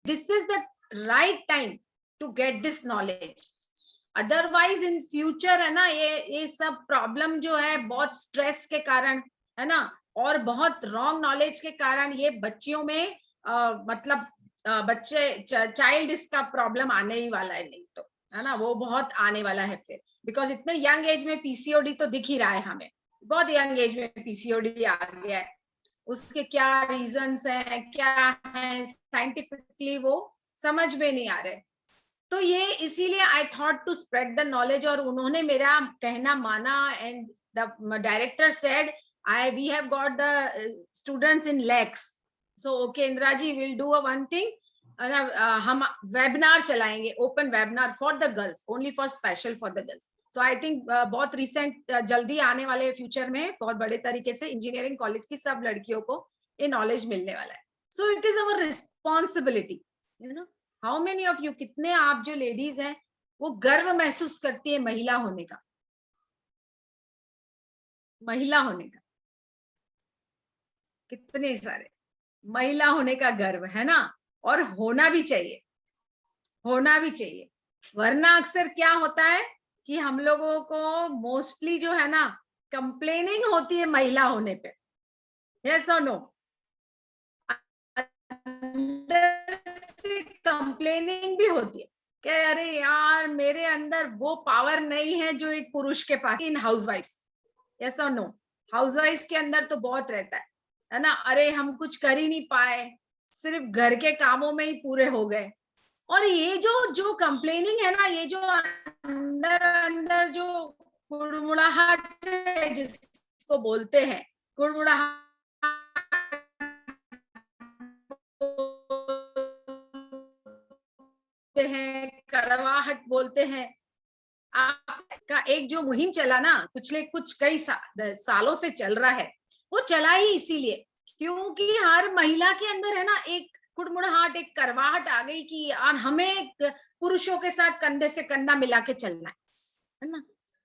This is the right time to get this knowledge. Otherwise in future है ना, ये सब प्रॉब्लम जो है बहुत स्ट्रेस के कारण है ना, और बहुत रॉन्ग नॉलेज के कारण ये बच्चियों में मतलब बच्चे चाइल्ड इसका प्रॉब्लम आने ही वाला है, नहीं तो है ना वो बहुत आने वाला है फिर। बिकॉज इतने यंग एज में पीसीओडी तो दिख ही रहा है हमें, बहुत यंग एज में पीसीओडी आ गया है। उसके क्या रीजंस हैं, क्या है साइंटिफिकली वो समझ में नहीं आ रहे। तो ये इसीलिए I thought to spread the knowledge, और उन्होंने मेरा कहना माना। And the director said I we have got the students in lakhs, so okay Indira ji will do a one thing, हम वेबिनार चलाएंगे, open webinar for the girls, only for special for the girls. So I think बहुत recent जल्दी आने वाले future में बहुत बड़े तरीके से इंजीनियरिंग कॉलेज की सब लड़कियों को ये नॉलेज मिलने वाला है। So it is our responsibility, you know. How many of you, कितने आप जो लेडीज हैं वो गर्व महसूस करती है महिला होने का, महिला होने का? कितने सारे महिला होने का गर्व है ना, और होना भी चाहिए, होना भी चाहिए। वरना अक्सर क्या होता है कि हम लोगों को मोस्टली जो है ना कंप्लेनिंग होती है महिला होने पे, यस और नो? अंदर से कंप्लेनिंग भी होती है कि अरे यार मेरे अंदर वो पावर नहीं है जो एक पुरुष के पास। इन हाउसवाइफ्स, यस और नो? हाउसवाइफ्स के अंदर तो बहुत रहता है ना, अरे हम कुछ कर ही नहीं पाए, सिर्फ घर के कामों में ही पूरे हो गए। और ये जो जो कंप्लेनिंग है ना, ये जो अंदर अंदर जो कुड़मुड़ाहट है जिसको बोलते हैं, कुड़मुड़ाहट हैं, कड़वाहट बोलते हैं। आपका एक जो मुहिम चला ना पिछले कुछ कई सालों से चल रहा है, वो चला ही इसीलिए क्योंकि हर महिला के अंदर है ना एक कुड़मुड़ाहट, एक करवाहट आ गई कि यार हमें पुरुषों के साथ कंधे से कंधा मिला के चलना है ना।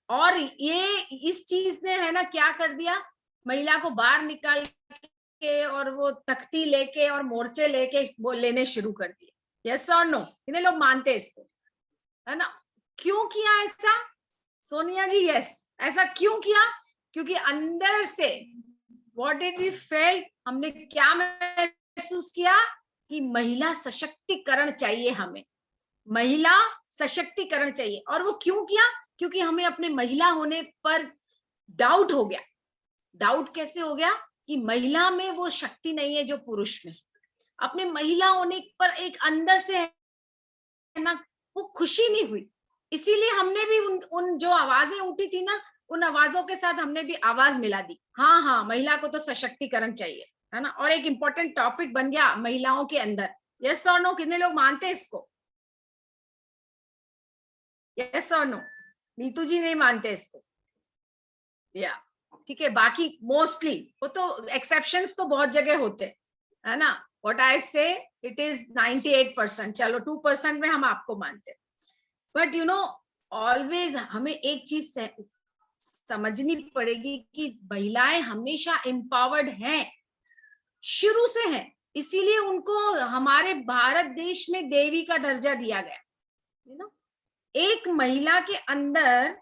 और ये इस चीज ने है ना क्या कर दिया, महिला को बाहर निकाल के और वो तख्ती लेके और मोर्चे लेके वो लेने शुरू कर दिए। यस और नो? कितने लोग मानते हैं इसको, है ना? क्यों किया ऐसा सोनिया जी? यस, ऐसा क्यों किया? क्योंकि अंदर से व्हाट डिड वी फेल्ट, हमने क्या महसूस किया कि महिला सशक्तिकरण चाहिए, हमें महिला सशक्तिकरण चाहिए। और वो क्यों किया? क्योंकि हमें अपने महिला होने पर डाउट हो गया। डाउट कैसे हो गया? कि महिला में वो शक्ति नहीं है जो पुरुष में। अपने महिला होने पर एक अंदर से है ना वो खुशी नहीं हुई, इसीलिए हमने भी उन जो आवाजें उठी थी ना, उन आवाजों के साथ हमने भी आवाज मिला दी। हाँ हाँ, महिला को तो सशक्तिकरण चाहिए, है ना। और एक इम्पोर्टेंट टॉपिक बन गया महिलाओं के अंदर। यस और नो? कितने लोग मानते हैं इसको? यस और नो? नीतू जी नहीं मानते इसको, या ठीक है। बाकी मोस्टली वो तो एक्सेप्शंस तो बहुत जगह होते है ना। व्हाट आई से इट इज 98%, चलो 2% में हम आपको मानते हैं। बट यू नो ऑलवेज हमें एक चीज समझनी पड़ेगी कि महिलाएं हमेशा एम्पावर्ड हैं, शुरू से हैं, इसीलिए उनको हमारे भारत देश में देवी का दर्जा दिया गया, यू नो। एक महिला के अंदर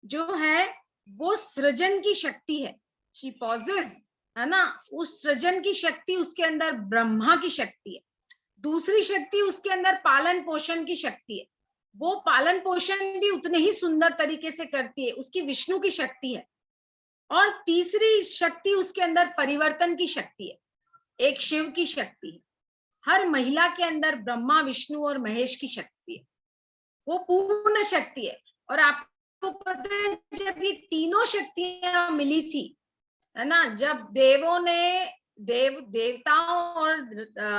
जो है वो सृजन की शक्ति है, शी पॉजेस, है ना। उस सृजन की शक्ति उसके अंदर ब्रह्मा की शक्ति है। दूसरी शक्ति उसके अंदर पालन पोषण की शक्ति है, वो पालन पोषण भी उतने ही सुंदर तरीके से करती है, उसकी विष्णु की शक्ति है। और तीसरी शक्ति उसके अंदर परिवर्तन की शक्ति है, एक शिव की शक्ति है। हर महिला के अंदर ब्रह्मा विष्णु और महेश की शक्ति है, वो पूर्ण शक्ति है। और आपको पता है जब ये तीनों शक्तियां मिली थी, है ना, जब देवों ने देवताओं और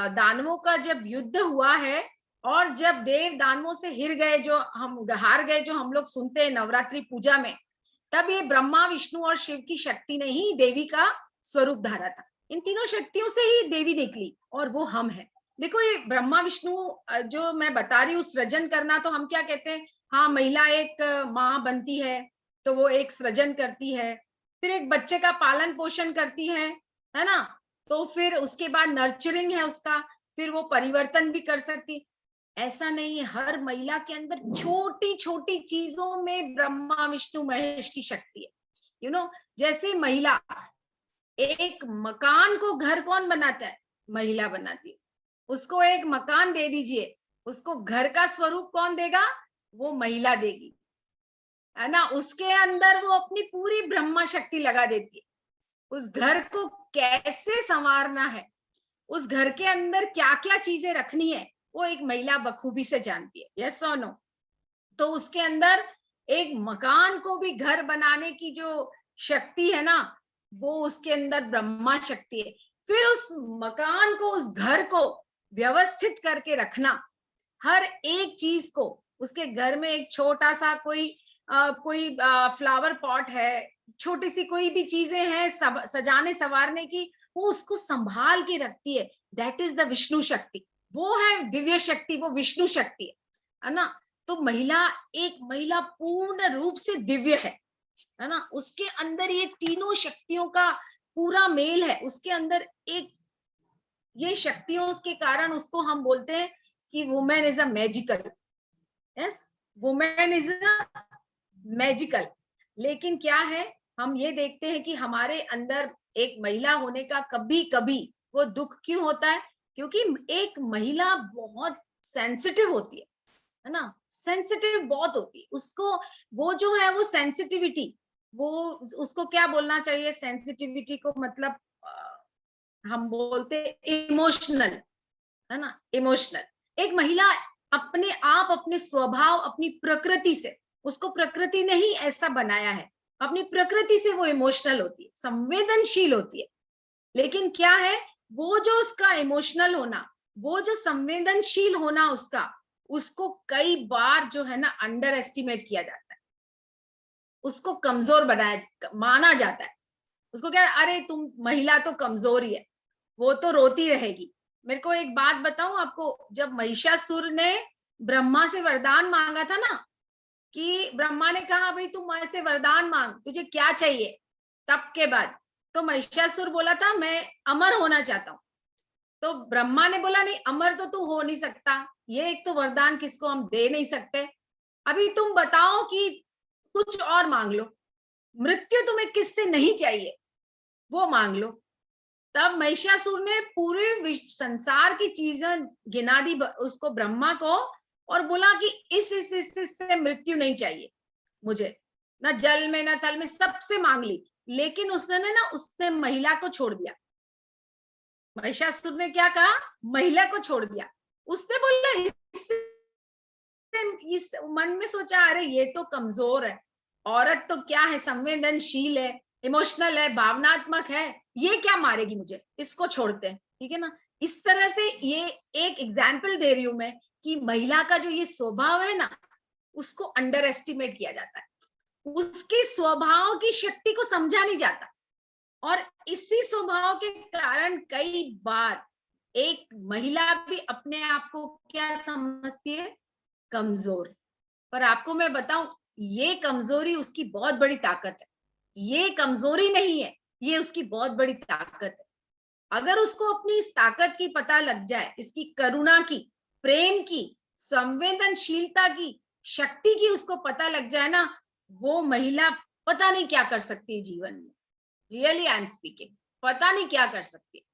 दानवों का जब युद्ध हुआ है, और जब देव दानवों से हिर गए, जो हम हार गए, जो हम लोग सुनते हैं नवरात्रि पूजा में, तब ये ब्रह्मा विष्णु और शिव की शक्ति ने ही देवी का स्वरूप धारा था। इन तीनों शक्तियों से ही देवी निकली, और वो हम हैं। देखो ये ब्रह्मा विष्णु जो मैं बता रही हूँ सृजन करना, तो हम क्या कहते हैं, हाँ महिला एक माँ बनती है तो वो एक सृजन करती है, फिर एक बच्चे का पालन पोषण करती है ना। तो फिर उसके बाद नर्चरिंग है उसका, फिर वो परिवर्तन भी कर सकती है। ऐसा नहीं है, हर महिला के अंदर छोटी छोटी चीजों में ब्रह्मा विष्णु महेश की शक्ति है। यू नो, जैसे महिला, एक मकान को घर कौन बनाता है? महिला बनाती है। उसको एक मकान दे दीजिए, उसको घर का स्वरूप कौन देगा? वो महिला देगी, है ना। उसके अंदर वो अपनी पूरी ब्रह्मा शक्ति लगा देती है। उस घर को कैसे संवारना है, उस घर के अंदर क्या क्या चीजें रखनी है, वो एक महिला बखूबी से जानती है। यस और नो? तो उसके अंदर एक मकान को भी घर बनाने की जो शक्ति है ना, वो उसके अंदर ब्रह्मा शक्ति है। फिर उस मकान को, उस घर को व्यवस्थित करके रखना, हर एक चीज को, उसके घर में एक छोटा सा कोई फ्लावर पॉट है, छोटी सी कोई भी चीजें हैं सजाने संवारने की, वो उसको संभाल के रखती है। दैट इज द विष्णु शक्ति। वो है दिव्य शक्ति, वो विष्णु शक्ति है ना। तो एक महिला पूर्ण रूप से दिव्य है ना। उसके अंदर ये तीनों शक्तियों का पूरा मेल है। उसके अंदर एक ये शक्तियों के कारण उसको हम बोलते हैं कि women is a magical. Yes, women is a magical. लेकिन क्या है, हम ये देखते हैं कि हमारे अंदर एक महिला होने का कभी कभी वो दुख क्यों होता है? क्योंकि एक महिला बहुत सेंसिटिव होती है ना। सेंसिटिव बहुत होती है उसको। वो जो है वो सेंसिटिविटी, वो उसको क्या बोलना चाहिए? सेंसिटिविटी को मतलब हम बोलते इमोशनल, है ना। इमोशनल एक महिला अपने आप, अपने स्वभाव, अपनी प्रकृति से, उसको प्रकृति ने ही ऐसा बनाया है, अपनी प्रकृति से वो इमोशनल होती है, संवेदनशील होती है। लेकिन क्या है, वो जो उसका इमोशनल होना, वो जो संवेदनशील होना उसको कई बार जो है ना अंडर एस्टिमेट किया जाता है, उसको कमजोर माना जाता है। उसको क्या, अरे तुम महिला तो कमजोर ही है, वो तो रोती रहेगी। मेरे को एक बात बताऊं आपको, जब महिषासुर ने ब्रह्मा से वरदान मांगा था ना, कि ब्रह्मा ने कहा भाई तुम ऐसे वरदान मांग, तुझे क्या चाहिए? तप के बाद तो महिषासुर बोला था मैं अमर होना चाहता हूँ। तो ब्रह्मा ने बोला नहीं, अमर तो तू हो नहीं सकता, ये एक तो वरदान किसको हम दे नहीं सकते। अभी तुम बताओ कि कुछ और मांग लो, मृत्यु तुम्हें किससे नहीं चाहिए, वो मांग लो। तब महिषासुर ने पूरे संसार की चीजें गिना दी उसको, ब्रह्मा को, और बोला कि इस से मृत्यु नहीं चाहिए मुझे, ना जल में ना थल में, सबसे मांग ली। लेकिन उसने महिला को छोड़ दिया। महिषासुर ने क्या कहा? महिला को छोड़ दिया। उसने बोला इस मन में सोचा, अरे ये तो कमजोर है, औरत तो क्या है, संवेदनशील है, इमोशनल है, भावनात्मक है, ये क्या मारेगी मुझे, इसको छोड़ते हैं। ठीक है ना। इस तरह से ये एक एग्जाम्पल दे रही हूं मैं कि महिला का जो ये स्वभाव है ना, उसको अंडर एस्टिमेट किया जाता है, उसके स्वभाव की शक्ति को समझा नहीं जाता। और इसी स्वभाव के कारण कई बार एक महिला भी अपने आप को क्या समझती है? कमजोर। पर आपको मैं बताऊं, ये कमजोरी उसकी बहुत बड़ी ताकत है। ये कमजोरी नहीं है, ये उसकी बहुत बड़ी ताकत है। अगर उसको अपनी इस ताकत की पता लग जाए, इसकी करुणा की, प्रेम की, संवेदनशीलता की, शक्ति की उसको पता लग जाए ना, वो महिला पता नहीं क्या कर सकती है जीवन में। रियली आई एम स्पीकिंग, पता नहीं क्या कर सकती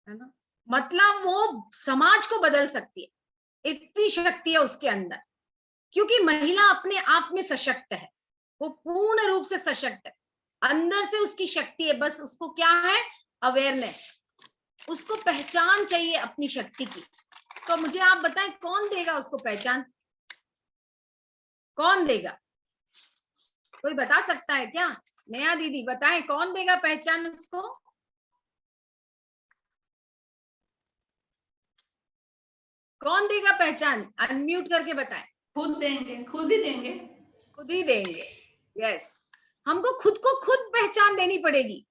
है ना। मतलब वो समाज को बदल सकती है, इतनी शक्ति है उसके अंदर। क्योंकि महिला अपने आप में सशक्त है, वो पूर्ण रूप से सशक्त है, अंदर से उसकी शक्ति है। बस उसको क्या है? अवेयरनेस, उसको पहचान चाहिए अपनी शक्ति की। तो मुझे आप बताएं, कौन देगा उसको पहचान? कौन देगा? कोई बता सकता है क्या? नया दीदी बताएं, कौन देगा पहचान उसको? कौन देगा पहचान? अनम्यूट करके बताएं। खुद देंगे, खुद ही देंगे, खुद ही देंगे। यस, हमको खुद को खुद पहचान देनी पड़ेगी।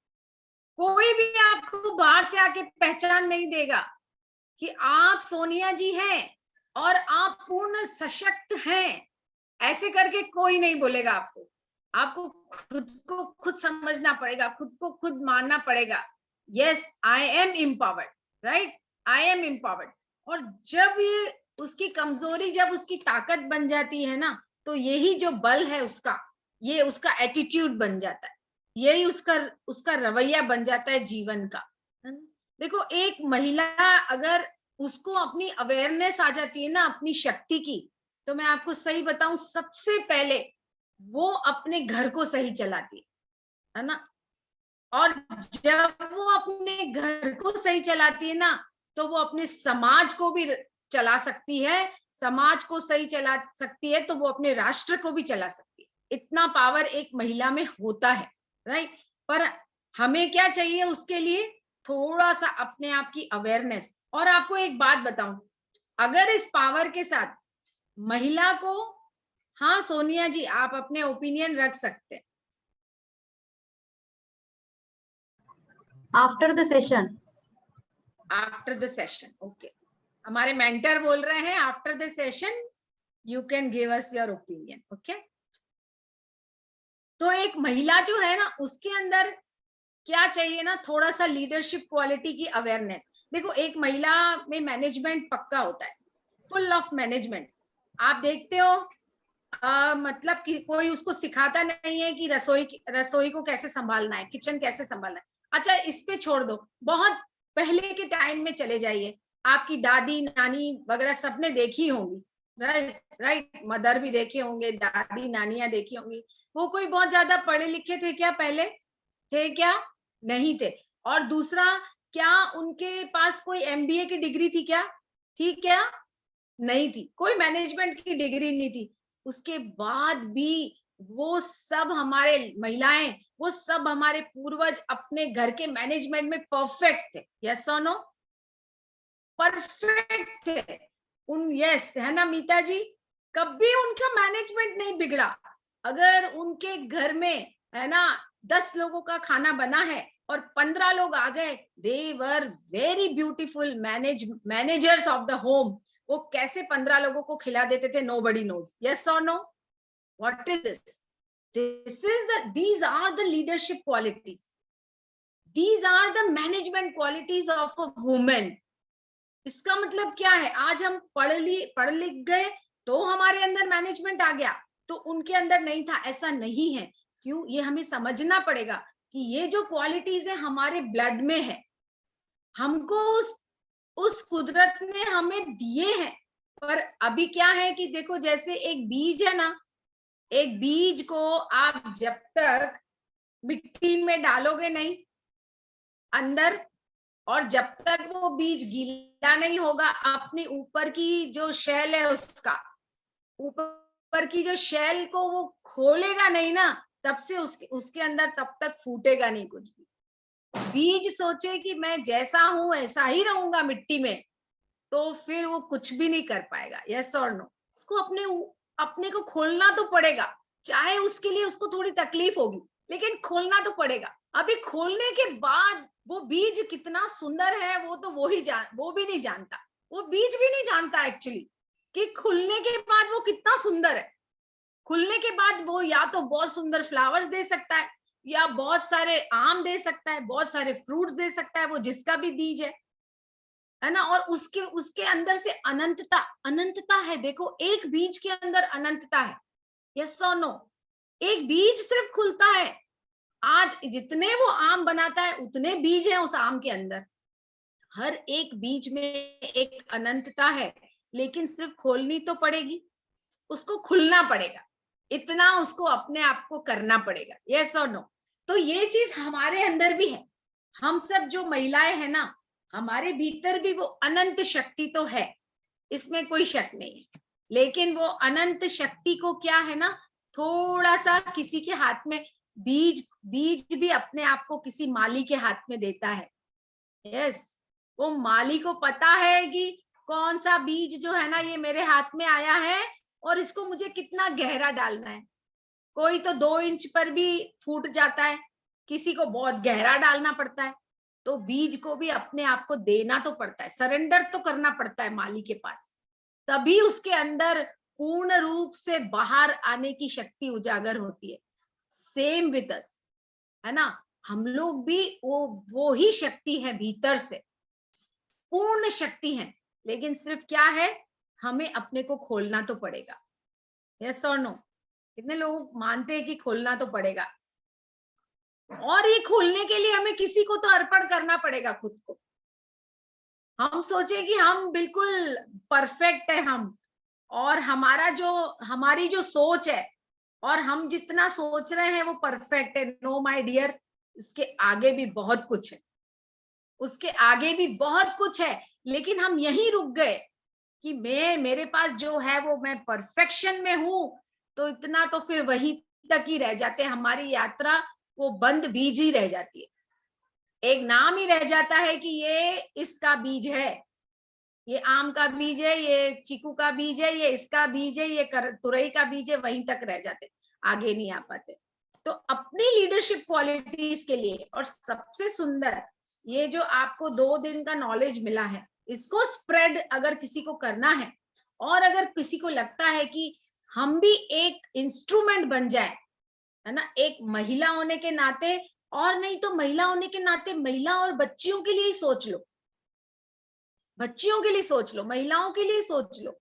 कोई भी आपको बाहर से आके पहचान नहीं देगा कि आप सोनिया जी हैं और आप पूर्ण सशक्त हैं, ऐसे करके कोई नहीं बोलेगा आपको। आपको खुद को खुद समझना पड़ेगा, खुद को खुद मानना पड़ेगा। Yes, I am empowered, right, I am empowered. और जब ये उसकी कमजोरी जब उसकी ताकत बन जाती है ना, तो यही जो बल है उसका, ये उसका एटीट्यूड बन जाता है, यही उसका उसका रवैया बन जाता है जीवन का, है ना? देखो एक महिला अगर उसको अपनी अवेयरनेस आ जाती है ना अपनी शक्ति की, तो मैं आपको सही बताऊं सबसे पहले वो अपने घर को सही चलाती है ना। और जब वो अपने घर को सही चलाती है ना, तो वो अपने समाज को भी चला सकती है, समाज को सही चला सकती है तो वो अपने राष्ट्र को भी चला सकती है। इतना पावर एक महिला में होता है, राइट। पर हमें क्या चाहिए उसके लिए, थोड़ा सा अपने आप की अवेयरनेस। और आपको एक बात बताऊं, अगर इस पावर के साथ महिला को, हाँ सोनिया जी आप अपने ओपिनियन रख सकते हैं। After the session. After the session, okay. हमारे मेंटर बोल रहे हैं after the session you can give us your opinion, okay. तो एक महिला जो है ना उसके अंदर क्या चाहिए ना, थोड़ा सा लीडरशिप क्वालिटी की अवेयरनेस। देखो एक महिला में मैनेजमेंट पक्का होता है, फुल ऑफ मैनेजमेंट। आप देखते हो मतलब कि कोई उसको सिखाता नहीं है कि रसोई को कैसे संभालना है, किचन कैसे संभालना है। अच्छा इस पे छोड़ दो, बहुत पहले के टाइम में चले जाइए, आपकी दादी नानी वगैरह सबने देखी होंगी, राइट राइट, मदर भी देखे होंगे, दादी नानियां देखी होंगी। वो कोई बहुत ज्यादा पढ़े लिखे थे क्या पहले, थे क्या, नहीं थे। और दूसरा, क्या उनके पास कोई एमबीए की डिग्री थी क्या, थी क्या, नहीं थी। कोई मैनेजमेंट की डिग्री नहीं थी। उसके बाद भी वो सब हमारे महिलाएं, वो सब हमारे पूर्वज अपने घर के मैनेजमेंट में परफेक्ट थे, यस और नो, परफेक्ट थे यस है ना मीता जी, कभी उनका मैनेजमेंट नहीं बिगड़ा। अगर उनके घर में है ना 10 लोगों का खाना बना है और 15 लोग आ गए, they were very beautiful managers of the home. वो कैसे 15 लोगों को खिला देते थे, नोबडी नोज, यस और no. What is this, these are the leadership qualities, these are the management qualities of a woman। इसका मतलब क्या है, आज हम पढ़ लिख गए तो हमारे अंदर मैनेजमेंट आ गया, तो उनके अंदर नहीं था, ऐसा नहीं है। क्यों, ये हमें समझना पड़ेगा कि ये जो क्वालिटीज है हमारे ब्लड में है, हमको उस कुदरत ने हमें दिए हैं। पर अभी क्या है कि देखो जैसे एक बीज है ना, एक बीज को आप जब तक मिट्टी में डालोगे नहीं अंदर, और जब तक वो बीज गीला नहीं होगा, अपने ऊपर की जो शेल है उसका, ऊपर की जो शेल को वो खोलेगा नहीं ना, तब से उसके अंदर तब तक फूटेगा नहीं कुछ भी। बीज सोचे कि मैं जैसा हूं ऐसा ही रहूंगा मिट्टी में, तो फिर वो कुछ भी नहीं कर पाएगा, यस और नो। उसको अपने को खोलना तो पड़ेगा, चाहे उसके लिए उसको थोड़ी तकलीफ होगी, लेकिन खोलना तो पड़ेगा। अभी खोलने के बाद वो बीज कितना सुंदर है वो तो वो भी नहीं जानता, वो बीज भी नहीं जानता एक्चुअली कि खुलने के बाद वो कितना सुंदर है। खुलने के बाद वो या तो बहुत सुंदर फ्लावर्स दे सकता है, या बहुत सारे आम दे सकता है, बहुत सारे फ्रूट्स दे सकता है, वो जिसका भी बीज है ना। और उसके उसके अंदर से अनंतता, अनंतता है। देखो एक बीज के अंदर अनंतता है, यस और नो। एक बीज सिर्फ खुलता है, आज जितने वो आम बनाता है उतने बीज हैं उस आम के अंदर। हर एक बीज में एक अनंतता है, लेकिन सिर्फ खोलनी तो पड़ेगी, उसको खुलना पड़ेगा, इतना उसको अपने आप को करना पड़ेगा, यस और नो। तो ये चीज हमारे अंदर भी है। हम सब जो महिलाएं हैं ना, हमारे भीतर भी वो अनंत शक्ति तो है, इसमें कोई शक नहीं है। लेकिन वो अनंत शक्ति को क्या है ना, थोड़ा सा किसी के हाथ में, बीज बीज भी अपने आप को किसी माली के हाथ में देता है, यस। वो माली को पता है कि कौन सा बीज जो है ना ये मेरे हाथ में आया है और इसको मुझे कितना गहरा डालना है। कोई तो 2 इंच पर भी फूट जाता है, किसी को बहुत गहरा डालना पड़ता है। तो बीज को भी अपने आप को देना तो पड़ता है, सरेंडर तो करना पड़ता है माली के पास, तभी उसके अंदर पूर्ण रूप से बाहर आने की शक्ति उजागर होती है। सेम विद अस, है ना, हम लोग भी वो ही शक्ति है भीतर से, पूर्ण शक्ति है। लेकिन सिर्फ क्या है, हमें अपने को खोलना तो पड़ेगा। यस और नो? कितने लोग मानते हैं कि खोलना तो पड़ेगा, और ये खोलने के लिए हमें किसी को तो अर्पण करना पड़ेगा खुद को। हम सोचे कि हम बिल्कुल परफेक्ट है हम, और हमारी जो सोच है, और हम जितना सोच रहे हैं वो परफेक्ट है। नो माय डियर, इसके आगे भी बहुत कुछ है, उसके आगे भी बहुत कुछ है। लेकिन हम यहीं रुक गए कि मेरे पास जो है वो मैं परफेक्शन में हूं, तो इतना तो फिर वहीं तक ही रह जाते हैं। हमारी यात्रा वो बंद बीज ही रह जाती है, एक नाम ही रह जाता है कि ये इसका बीज है, ये आम का बीज है, ये चीकू का बीज है, ये इसका बीज है, ये तुरई का बीज है, वहीं तक रह जाते, आगे नहीं आ पाते। तो अपनी लीडरशिप क्वालिटीज के लिए, और सबसे सुंदर ये जो आपको 2 दिन का नॉलेज मिला है, इसको स्प्रेड अगर किसी को करना है, और अगर किसी को लगता है कि हम भी एक इंस्ट्रूमेंट बन जाए, है ना, एक महिला होने के नाते, और नहीं तो महिला होने के नाते महिला और बच्चियों के लिए ही सोच लो, बच्चियों के लिए सोच लो, महिलाओं के लिए सोच लो।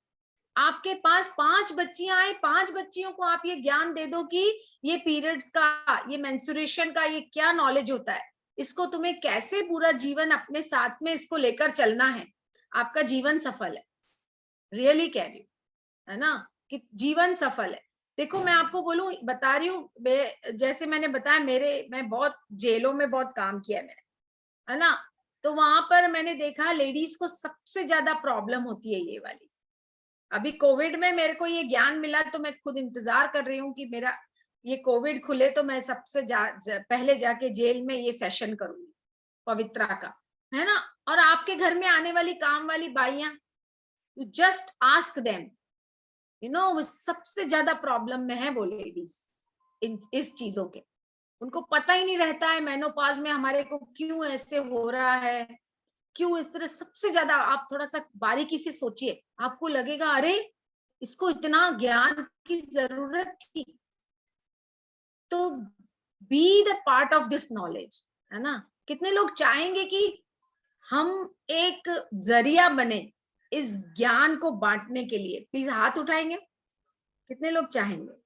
आपके पास 5 बच्चियां आए, 5 बच्चियों को आप ये ज्ञान दे दो कि ये पीरियड्स का, ये मेंस्ट्रुएशन का ये क्या नॉलेज होता है, इसको तुम्हें कैसे पूरा जीवन अपने साथ में इसको लेकर चलना है, आपका जीवन सफल है। रियली कह रही हूँ, है ना, कि जीवन सफल है। देखो मैं आपको बोलूं, बता रही हूँ, जैसे मैंने बताया, मैं बहुत जेलों में बहुत काम किया है मैंने, है ना, तो वहां पर मैंने देखा लेडीज को सबसे ज्यादा प्रॉब्लम होती है ये वाली। अभी कोविड में मेरे को ये ज्ञान मिला, तो मैं खुद इंतजार कर रही हूँ कि मेरा ये कोविड खुले तो मैं सबसे पहले जाके जेल में ये सेशन करूंगी पवित्रा का, है ना। और आपके घर में आने वाली काम वाली बाइयां, यू जस्ट आस्क देम, सबसे ज्यादा प्रॉब्लम में है वो लेडीज इस चीजों के। उनको पता ही नहीं रहता है मेनोपॉज में हमारे को क्यों ऐसे हो रहा है, क्यों इस तरह। सबसे ज्यादा आप थोड़ा सा बारीकी से सोचिए, आपको लगेगा अरे इसको इतना ज्ञान की जरूरत थी। तो be the part of this knowledge, है ना। कितने लोग चाहेंगे कि हम एक जरिया बने इस ज्ञान को बांटने के लिए? प्लीज हाथ उठाएंगे, कितने लोग चाहेंगे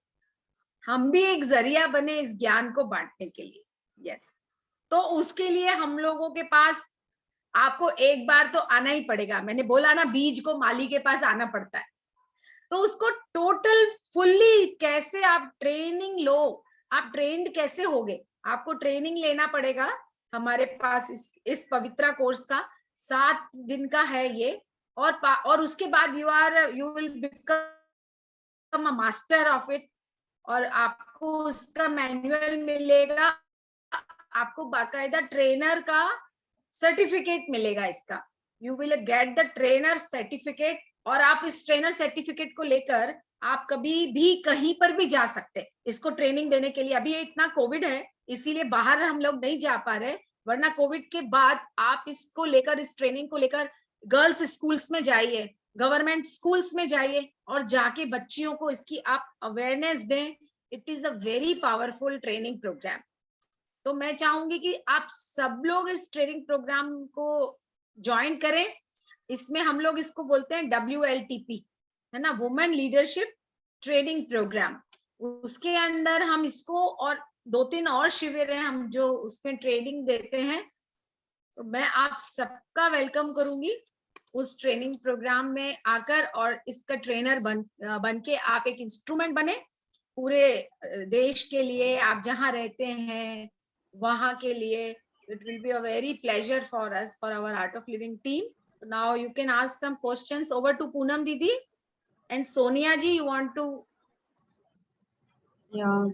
हम भी एक जरिया बने इस ज्ञान को बांटने के लिए? यस। तो उसके लिए हम लोगों के पास, आपको एक बार तो आना ही पड़ेगा। मैंने बोला ना, बीज को माली के पास आना पड़ता है। तो उसको टोटल फुल्ली कैसे आप ट्रेनिंग लो, आप ट्रेंड कैसे होगे, आपको ट्रेनिंग लेना पड़ेगा। हमारे पास इस पवित्रा कोर्स का 7 दिन का है ये, और उसके बाद you will become a master of it. और आपको उसका मैनुअल मिलेगा, आपको बाकायदा ट्रेनर का सर्टिफिकेट मिलेगा इसका। You will get the trainer certificate, और आप इस ट्रेनर सर्टिफिकेट को लेकर आप कभी भी कहीं पर भी जा सकते इसको ट्रेनिंग देने के लिए। अभी इतना कोविड है इसीलिए बाहर हम लोग नहीं जा पा रहे, वरना कोविड के बाद आप इसको लेकर, इस ट्रेनिंग को लेकर गर्ल्स स्कूल्स में जाइए, गवर्नमेंट स्कूल्स में जाइए, और जाके बच्चियों को इसकी आप अवेयरनेस दें। It is a very powerful training program. तो मैं चाहूंगी कि आप सब लोग इस ट्रेनिंग प्रोग्राम को ज्वाइन करें। इसमें हम लोग इसको बोलते हैं WLTP, है ना, वुमेन लीडरशिप ट्रेनिंग प्रोग्राम। उसके अंदर हम इसको, और 2-3 और शिविर हैं हम जो उसमें ट्रेनिंग देते हैं। तो मैं आप सबका वेलकम करूंगी उस ट्रेनिंग प्रोग्राम में आकर, और इसका ट्रेनर बन के आप एक इंस्ट्रूमेंट बने पूरे देश के लिए, आप जहां रहते हैं वहां के लिए। It will be a very pleasure for us, for our Art of Living team. Now you can ask some questions. Over to Poonam Didi and Sonia ji. You want to?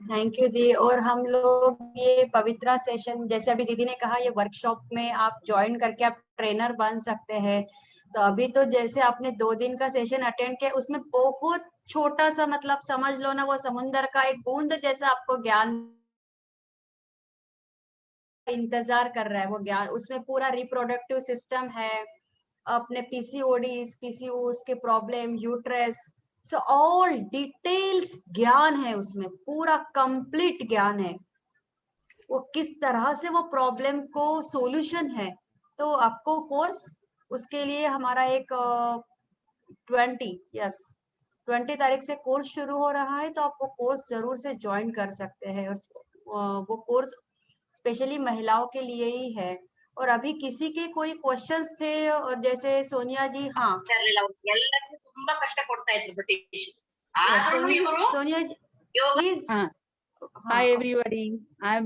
Thank you दी। और हम लोग ये पवित्रा session, जैसे अभी दीदी ने कहा, ये वर्कशॉप में आप ज्वाइन करके आप ट्रेनर बन सकते हैं। तो अभी तो जैसे आपने 2 दिन का सेशन अटेंड किया, उसमें बहुत छोटा सा, मतलब समझ लो ना, वो समुंदर का एक बूंद जैसा आपको ज्ञान इंतजार कर रहा है। वो ज्ञान, उसमें पूरा रिप्रोडक्टिव सिस्टम है, अपने पीसीओएस के problem, uterus, so all details ज्ञान है उसमें, पूरा कंप्लीट ज्ञान है, वो किस तरह से वो प्रॉब्लम को सॉल्यूशन है। तो आपको कोर्स उसके लिए हमारा एक 20 तारीख से कोर्स शुरू हो रहा है, तो आप वो कोर्स जरूर से ज्वाइन कर सकते हैं। वो कोर्स स्पेशली महिलाओं के लिए ही है। और अभी किसी के कोई क्वेश्चंस थे, और जैसे सोनिया जी, हाँ ಎಲ್ಲರಿಗೂ ತುಂಬಾ ಕಷ್ಟ ಕೊಡ್ತಾ ಇದ್ರು ಬ್ರಿಟಿಷ್ ಆದ್ರೂ ಇವರು सोनिया जी ಯೋಗ please, Hi everybody, I am